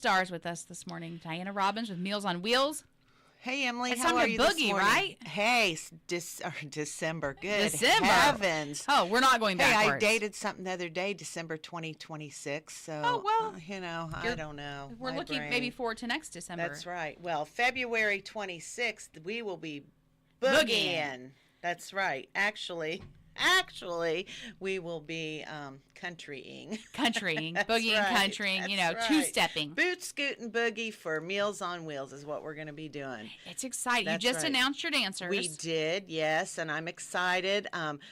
Stars with us this morning. Diana Robbins with Meals on Wheels. Hey, Emily, It's how time are to you boogie, this morning? right? Hey, December. Good December. heavens. Oh, we're not going Hey, backwards. I dated something the other day, December 2026. So, Oh, well, I don't know. We're My looking brain. maybe forward to next December. That's right. Well, February 26th, we will be Boogieing. boogieing. That's right. Actually, we will be countrying. Countrying, That's boogieing, right. countrying, That's right. two-stepping. Boot, scoot, and boogie for Meals on Wheels is what we're going to be doing. It's exciting. That's You just right. announced your dancers. We did, yes, and I'm excited.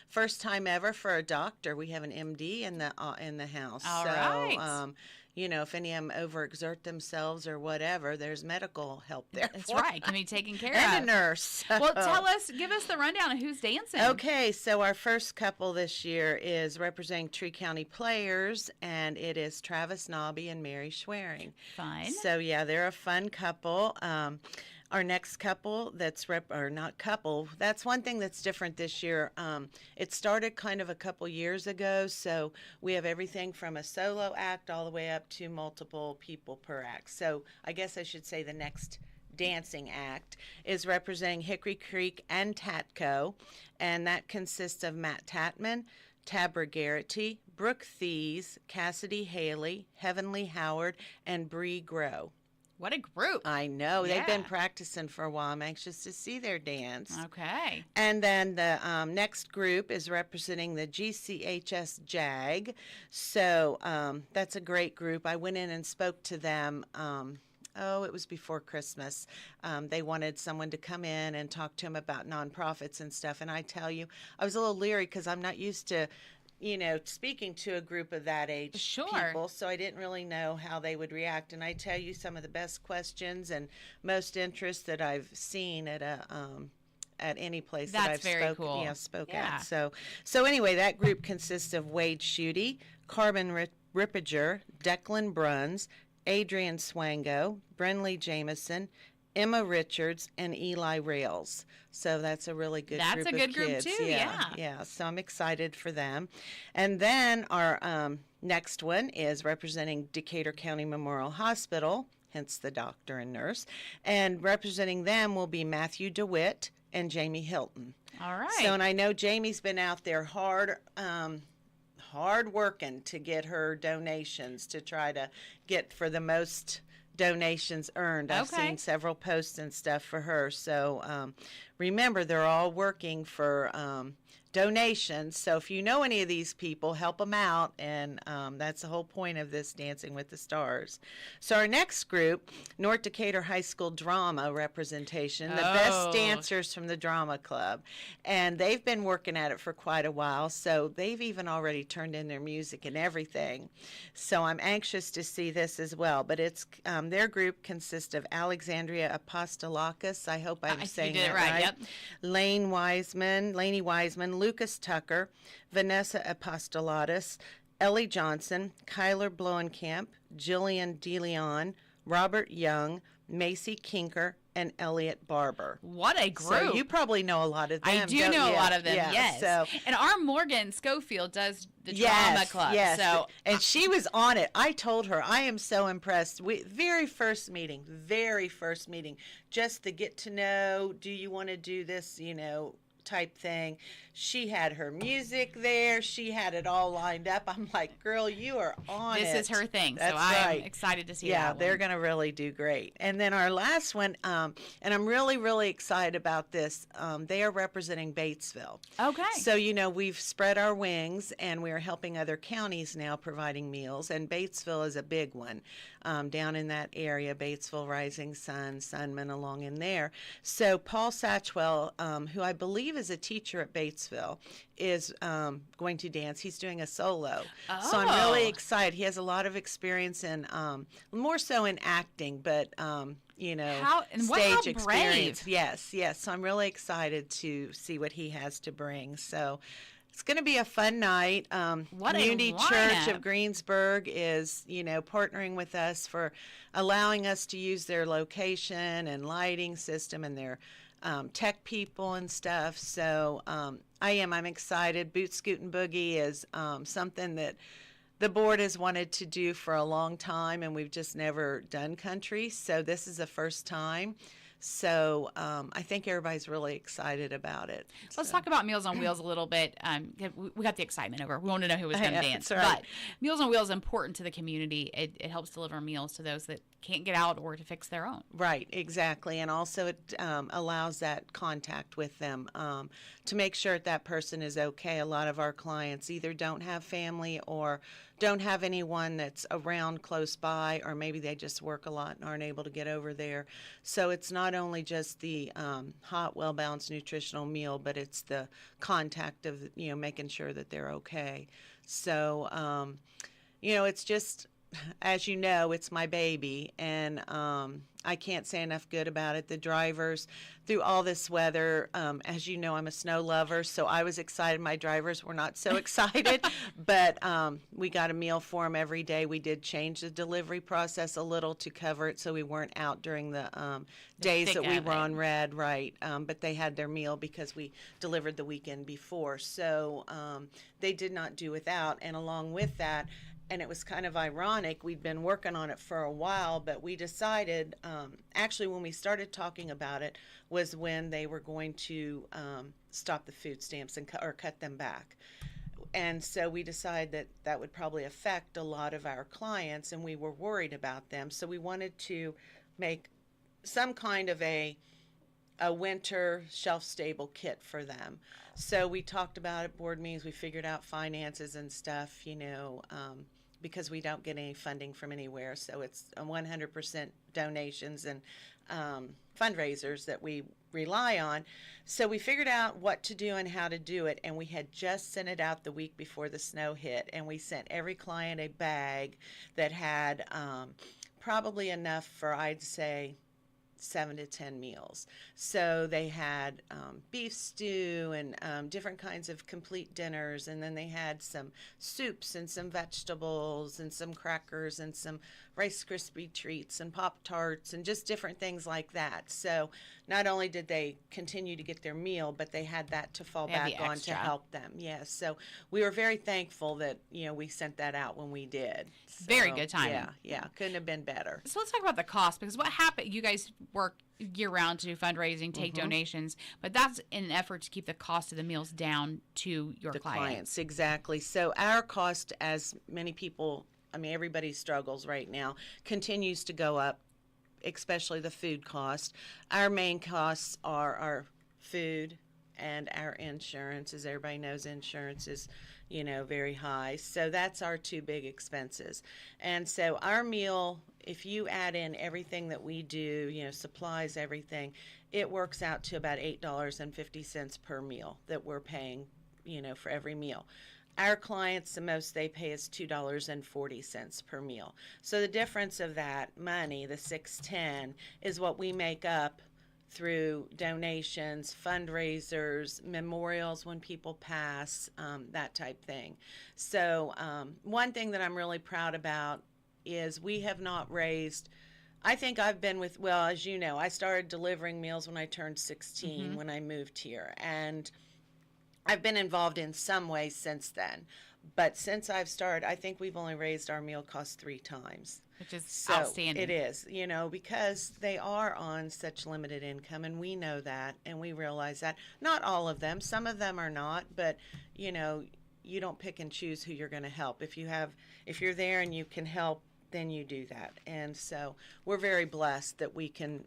First time ever for a doctor. We have an MD in the house. All so, right. if any of them overexert themselves or whatever, there's medical help there. That's for right. them. Can be taken care And of. a nurse. Well, give us the rundown of who's dancing. Okay, so our first couple this year is representing Tree County Players, and it is Travis Nobby and Mary Schwerin. Fun. So, yeah, they're a fun couple. Our next couple that's that's one thing that's different this year. It started kind of a couple years ago, so we have everything from a solo act all the way up to multiple people per act. So I guess I should say the next dancing act is representing Hickory Creek and Tatco, and that consists of Matt Tatman, Tabra Garrity, Brooke Thies, Cassidy Haley, Heavenly Howard, and Bree Grow. What a group. I know. Yeah. They've been practicing for a while. I'm anxious to see their dance. Okay. And then the next group is representing the GCHS JAG. So that's a great group. I went in and spoke to them. It was before Christmas. They wanted someone to come in and talk to them about nonprofits and stuff. And I tell you, I was a little leery because I'm not used to speaking to a group of that age people, so I didn't really know how they would react. And I tell you, some of the best questions and most interest that I've seen at any place that I've spoke at. So anyway, that group consists of Wade Schutte, Carbon Rippiger, Declan Bruns, Adrian Swango, Brenley Jameson, Emma Richards, and Eli Rails. So that's a really good group of kids. That's a good group too, yeah. Yeah, so I'm excited for them. And then our next one is representing Decatur County Memorial Hospital, hence the doctor and nurse. And representing them will be Matthew DeWitt and Jamie Hilton. All right. So, and I know Jamie's been out there hard working to get her donations to try to get for the most donations earned. I've seen several posts and stuff for her. So remember, they're all working for donations. So if you know any of these people, help them out. And that's the whole point of this Dancing with the Stars. So our next group, North Decatur High School Drama Representation, the best dancers from the drama club. And they've been working at it for quite a while. So they've even already turned in their music and everything. So I'm anxious to see this as well. But it's their group consists of Alexandria Apostolakis. I hope I'm saying that right. Yep. Laney Wiseman, Lucas Tucker, Vanessa Apostolatus, Ellie Johnson, Kyler Bloenkamp, Jillian DeLeon, Robert Young, Macy Kinker, and Elliot Barber. What a group. So you probably know a lot of them. I do know a lot of them, yes. So, and our Morgan Schofield does the drama club. Yes, so and she was on it. I told her, I am so impressed. Very first meeting, just to get to know, do you want to do this, type thing. She had her music there. She had it all lined up. I'm like, girl, you are on this it. is her thing. That's so I'm right. excited to see that Yeah, one. they're going to really do great. And then our last one, and I'm really, really excited about this. They are representing Batesville. Okay. So, we've spread our wings, and we are helping other counties now providing meals. And Batesville is a big one down in that area, Batesville, Rising Sun, Sunman, along in there. So Paul Satchwell, who I believe is a teacher at Batesville, is going to dance. He's doing a solo. Oh. So I'm really excited. He has a lot of experience in, more so in acting, but, stage experience. Yes. So I'm really excited to see what he has to bring. So it's going to be a fun night. Unity Church of Greensburg is, partnering with us for allowing us to use their location and lighting system and their tech people and stuff. So I'm excited. Boot Scoot and Boogie is something that the board has wanted to do for a long time, and we've just never done country. So this is the first time. So I think everybody's really excited about it. Let's talk about Meals on Wheels a little bit. We got the excitement over. We want to know who was going to dance. That's right. But Meals on Wheels is important to the community. It helps deliver meals to those that can't get out or to fix their own. Right, exactly. And also it allows that contact with them to make sure that person is okay. A lot of our clients either don't have family or don't have anyone that's around close by, or maybe they just work a lot and aren't able to get over there. So it's not only just the hot, well-balanced nutritional meal, but it's the contact of, making sure that they're okay. So, it's just, as you know, it's my baby, and I can't say enough good about it. The drivers, through all this weather, as you know, I'm a snow lover, so I was excited. My drivers were not so excited, but we got a meal for them every day. We did change the delivery process a little to cover it so we weren't out during the days that we were on red, right? But they had their meal because we delivered the weekend before, so they did not do without. And along with that, and it was kind of ironic, we'd been working on it for a while, but we decided, actually when we started talking about it was when they were going to stop the food stamps and cut them back. And so we decided that that would probably affect a lot of our clients, and we were worried about them. So we wanted to make some kind of a winter shelf-stable kit for them. So we talked about it, board meetings, we figured out finances and stuff, because we don't get any funding from anywhere. So it's 100% donations and fundraisers that we rely on. So we figured out what to do and how to do it, and we had just sent it out the week before the snow hit, and we sent every client a bag that had probably enough for, I'd say, 7 to 10 meals. So they had beef stew and different kinds of complete dinners, and then they had some soups and some vegetables and some crackers and some Rice Krispie treats and Pop-Tarts and just different things like that. So not only did they continue to get their meal, but they had that to fall back on to help them. Yes. So we were very thankful that, we sent that out when we did. So, very good timing. Yeah. Couldn't have been better. So let's talk about the cost, because what happened, you guys work year-round to do fundraising, take donations, but that's in an effort to keep the cost of the meals down to your clients. Exactly. So our cost, as many people, everybody struggles right now, continues to go up, especially the food cost. Our main costs are our food and our insurance. As everybody knows, insurance is, very high. So that's our two big expenses. And so our meal, if you add in everything that we do, supplies, everything, it works out to about $8.50 per meal that we're paying, for every meal. Our clients, the most they pay is $2.40 per meal. So the difference of that money, the $6.10, is what we make up through donations, fundraisers, memorials when people pass, that type thing. So one thing that I'm really proud about is we have not raised, I think I've been with, well, as you know, I started delivering meals when I turned 16 when I moved here. And I've been involved in some way since then. But since I've started, I think we've only raised our meal costs 3 times. Which is outstanding. It is, because they are on such limited income, and we know that, and we realize that. Not all of them. Some of them are not, but, you don't pick and choose who you're going to help. If you're there and you can help, then you do that. And so we're very blessed that we can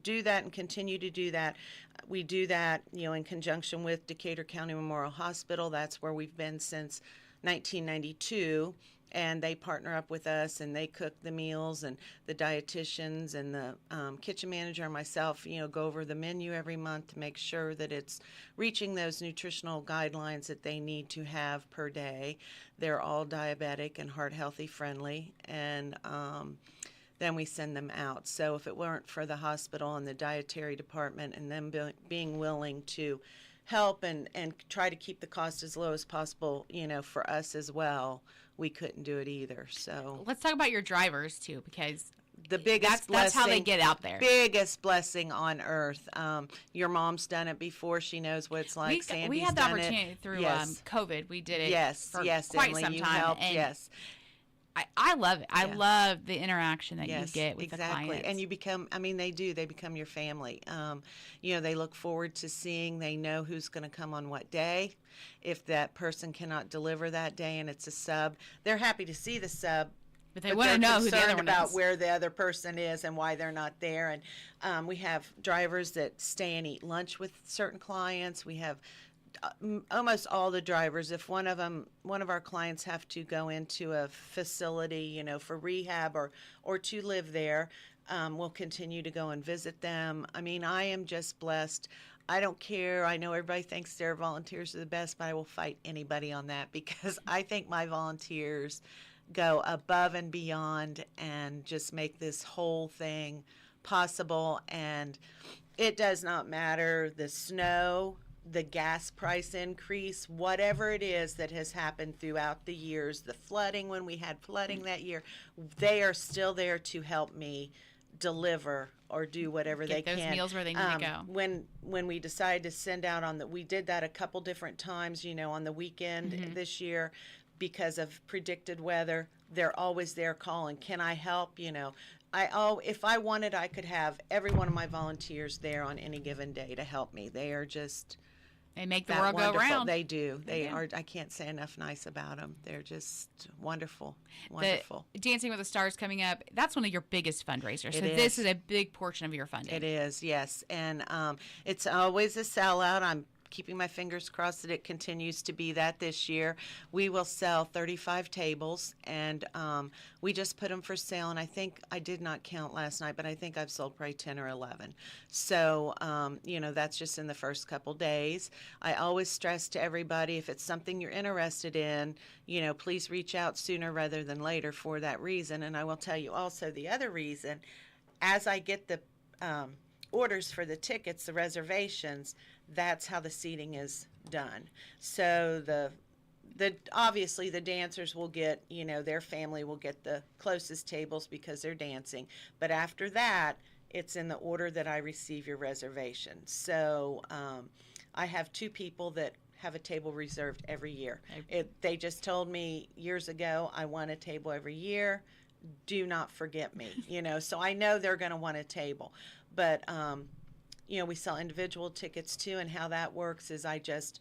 do that and continue to do that. We do that, in conjunction with Decatur County Memorial Hospital. That's where we've been since 1992. And they partner up with us, and they cook the meals, and the dietitians and the kitchen manager and myself, go over the menu every month to make sure that it's reaching those nutritional guidelines that they need to have per day. They're all diabetic and heart healthy friendly, and then we send them out. So if it weren't for the hospital and the dietary department and them being willing to help and try to keep the cost as low as possible, for us as well, we couldn't do it either. So let's talk about your drivers too, because the biggest blessing, that's how they get out there. Biggest blessing on earth. Your mom's done it before. She knows what it's like. Sandy's we had the done opportunity it. through Yes. COVID. We did it yes, for yes, quite Emily, some you time. helped, And yes. I love it. I love the interaction that you get with the clients. And you become, I mean, they become your family. You know, they look forward to seeing, they know who's going to come on what day. If that person cannot deliver that day and it's a sub, they're happy to see the sub. But they want to know who the other one about is. where the other person is and why they're not there. And we have drivers that stay and eat lunch with certain clients. We have almost all the drivers. If one of our clients have to go into a facility, you know, for rehab or to live there, we'll continue to go and visit them. I mean, I am just blessed. I don't care. I know everybody thinks their volunteers are the best, but I will fight anybody on that because I think my volunteers go above and beyond and just make this whole thing possible. And it does not matter the snow, the gas price increase, whatever it is that has happened throughout the years, the flooding, when we had flooding that year, they are still there to help me deliver or do whatever they can. Get those meals where they need to go. When we decided to send out we did that a couple different times, you know, on the weekend this year because of predicted weather. They're always there calling, can I help, you know. If I wanted, I could have every one of my volunteers there on any given day to help me. They are just... They make the world go round. They do. They are. I can't say enough nice about them. They're just wonderful. Wonderful. The Dancing with the Stars coming up, that's one of your biggest fundraisers. This is a big portion of your funding. It is, yes. And it's always a sellout. I'm keeping my fingers crossed that it continues to be that this year. We will sell 35 tables, and we just put them for sale, and I think I did not count last night, but I think I've sold probably 10 or 11. So, you know, that's just in the first couple days. I always stress to everybody, if it's something you're interested in, you know, please reach out sooner rather than later for that reason. And I will tell you also the other reason, as I get the orders for the tickets, the reservations, that's how the seating is done. So the obviously the dancers will get, you know, their family will get the closest tables because they're dancing. But after that, it's in the order that I receive your reservation. So I have 2 people that have a table reserved every year. They just told me years ago, I want a table every year. Do not forget me, you know. So I know they're going to want a table. But you know, we sell individual tickets too, and how that works is I just,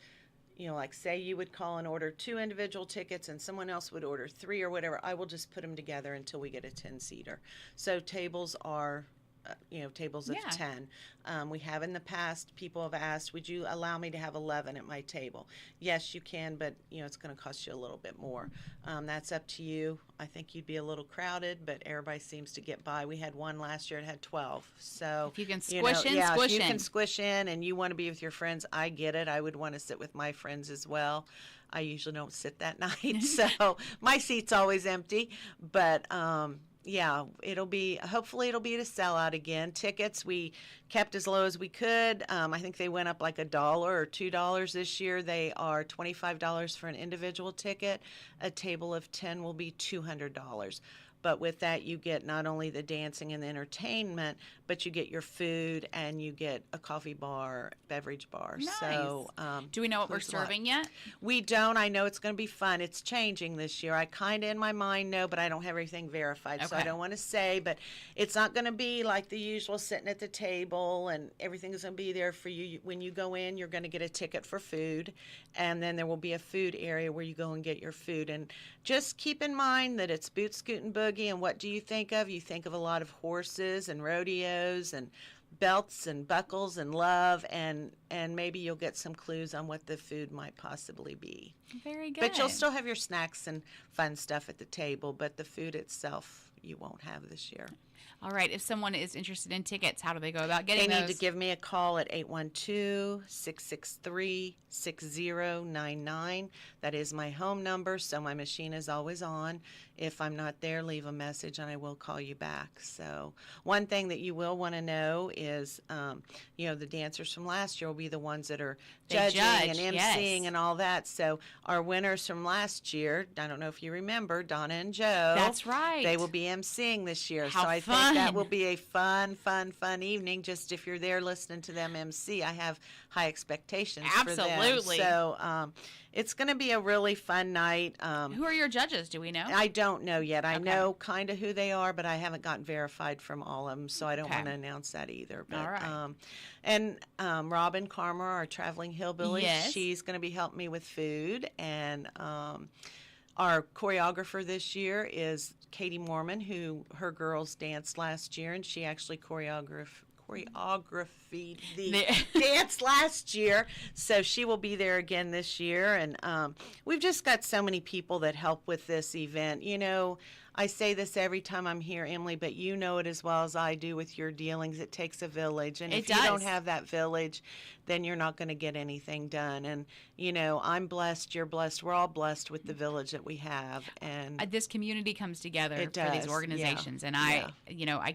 you know, like say you would call and order 2 individual tickets and someone else would order 3 or whatever, I will just put them together until we get a 10-seater. So tables are, you know, tables of 10. We have in the past, people have asked, would you allow me to have 11 at my table? Yes, you can, but, you know, it's going to cost you a little bit more. That's up to you. I think you'd be a little crowded, but everybody seems to get by. We had one last year, it had 12. So if you can squish squish in. If you can squish in and you want to be with your friends, I get it. I would want to sit with my friends as well. I usually don't sit that night, so my seat's always empty. But yeah, hopefully it'll be to sell out again. Tickets we kept as low as we could. I think they went up like $1 or $2 this year. They are $25 for an individual ticket. A table of 10 will be $200. But with that, you get not only the dancing and the entertainment, but you get your food and you get a coffee bar, beverage bar. Nice. So, do we know what we're serving yet? We don't. I know it's going to be fun. It's changing this year. I kind of in my mind know, but I don't have everything verified. Okay. So I don't want to say, but it's not going to be like the usual sitting at the table and everything is going to be there for you. When you go in, you're going to get a ticket for food, and then there will be a food area where you go and get your food. And just keep in mind that it's Boot Scoot and Boogie. And what do you think of? You think of a lot of horses and rodeos and belts and buckles and love, and maybe you'll get some clues on what the food might possibly be. Very good. But you'll still have your snacks and fun stuff at the table, but the food itself you won't have this year. All right. If someone is interested in tickets, how do they go about getting those? They need to give me a call at 812-663-6099. That is my home number, so my machine is always on. If I'm not there, leave a message and I will call you back. So one thing that you will want to know is, you know, the dancers from last year will be the ones that are judging and emceeing and all that. So our winners from last year, I don't know if you remember, Donna and Joe. That's right. They will be emceeing this year. How think that will be a fun evening. Just if you're there listening to them MC, I have high expectations for them. Absolutely. So it's going to be a really fun night. Who are your judges? Do we know? I don't know yet. I know kind of who they are, but I haven't gotten verified from all of them, so I don't want to announce that either. But, all right. And Robin Carmer, our traveling hillbilly, yes. she's going to be helping me with food. And our choreographer this year is Katie Mormon, who her girls danced last year, and she actually choreographed the dance last year, so she will be there again this year. And we've just got so many people that help with this event. You know, I say this every time I'm here, Emily, but you know it as well as I do with your dealings. It takes a village, and if you don't have that village, then you're not going to get anything done. And you know, I'm blessed, you're blessed, we're all blessed with the village that we have. And this community comes together for these organizations, and I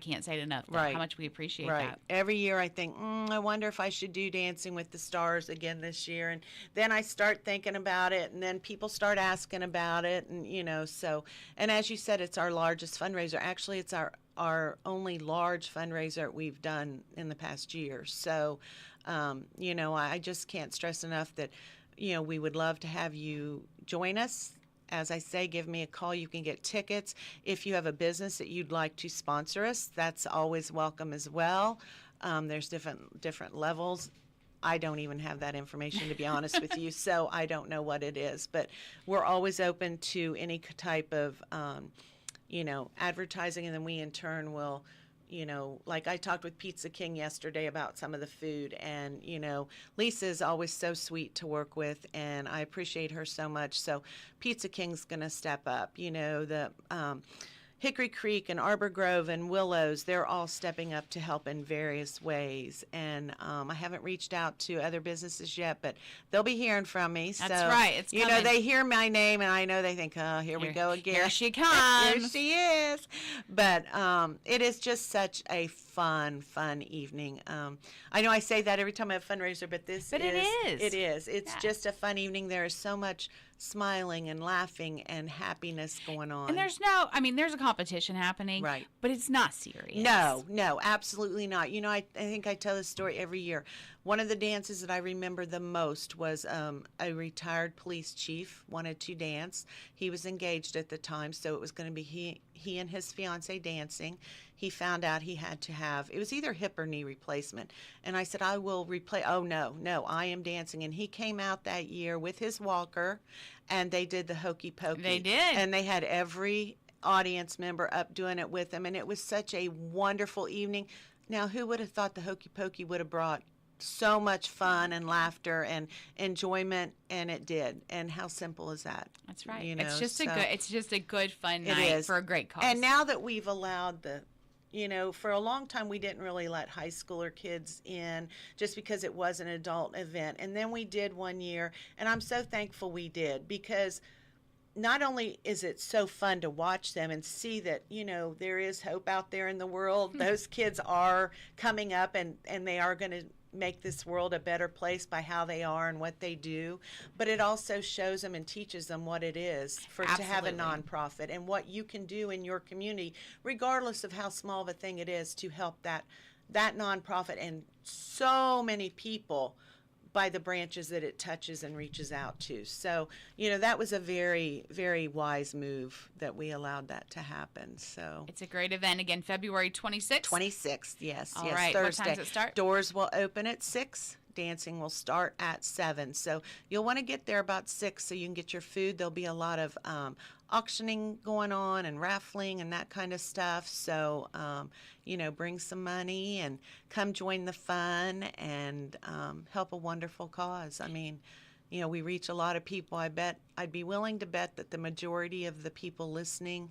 can't say it enough how much we appreciate that. Every year I think, I wonder if I should do Dancing with the Stars again this year, and then I start thinking about it, and then people start asking about it, and you know, so, and as you said, it's our largest fundraiser. Actually, it's our only large fundraiser we've done in the past year. So, you know, I just can't stress enough that, you know, we would love to have you join us. As I say, give me a call. You can get tickets. If you have a business that you'd like to sponsor us, that's always welcome as well. There's different levels. I don't even have that information, to be honest with you, so I don't know what it is. But we're always open to any type of, you know, advertising, and then we in turn will, you know, like I talked with Pizza King yesterday about some of the food, and, you know, Lisa is always so sweet to work with, and I appreciate her so much. So Pizza King's going to step up. You know, the Hickory Creek and Arbor Grove and Willows, they're all stepping up to help in various ways. And I haven't reached out to other businesses yet, but they'll be hearing from me. That's right. It's coming. You know, they hear my name, and I know they think, oh, here we go again. Here she comes. Here she is. But it is just such a fun evening. I know I say that every time I have a fundraiser, but it is. It is. It's just a fun evening. There is so much smiling and laughing and happiness going on. And there's a competition happening, right? But it's not serious. No, absolutely not. You know, I think I tell this story every year. One of the dances that I remember the most was a retired police chief wanted to dance. He was engaged at the time, so it was going to be he and his fiance dancing. He found out he had to have, it was either hip or knee replacement. And I said, I will replace, oh no, I am dancing. And he came out that year with his walker, and they did the hokey pokey. They did. And they had every audience member up doing it with them. And it was such a wonderful evening. Now, who would have thought the hokey pokey would have brought so much fun and laughter and enjoyment, and it did. And how simple is that? That's right. You know, it's just a good fun night for a great cause. And now that we've allowed you know, for a long time we didn't really let high schooler kids in just because it was an adult event. And then we did one year, and I'm so thankful we did, because not only is it so fun to watch them and see that, you know, there is hope out there in the world. Those kids are coming up, and they are going to make this world a better place by how they are and what they do, but it also shows them and teaches them what it is to have a nonprofit and what you can do in your community, regardless of how small of a thing it is, to help that nonprofit and so many people by the branches that it touches and reaches out to. So, you know, that was a very, very wise move that we allowed that to happen. So it's a great event. Again, February 26th? 26th, yes. All yes, right. Thursday. What time does it start? Doors will open at 6. Dancing will start at 7. So you'll want to get there about 6 so you can get your food. There'll be a lot of auctioning going on and raffling and that kind of stuff. So, you know, bring some money and come join the fun and help a wonderful cause. I mean, you know, we reach a lot of people. I'd be willing to bet that the majority of the people listening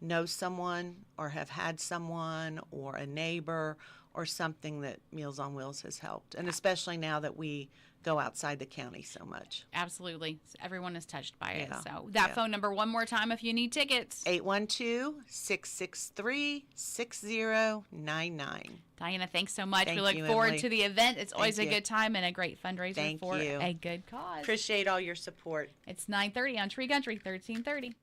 know someone or have had someone or a neighbor or something that Meals on Wheels has helped, and especially now that we go outside the county so much. Absolutely. Everyone is touched by it. So that phone number one more time if you need tickets. 812-663-6099. Diana, thanks so much. Thank we look you, forward Emily. to the event. It's always a good time and a great fundraiser for a good cause. Appreciate all your support. It's 9:30 on Tree Country, 1330.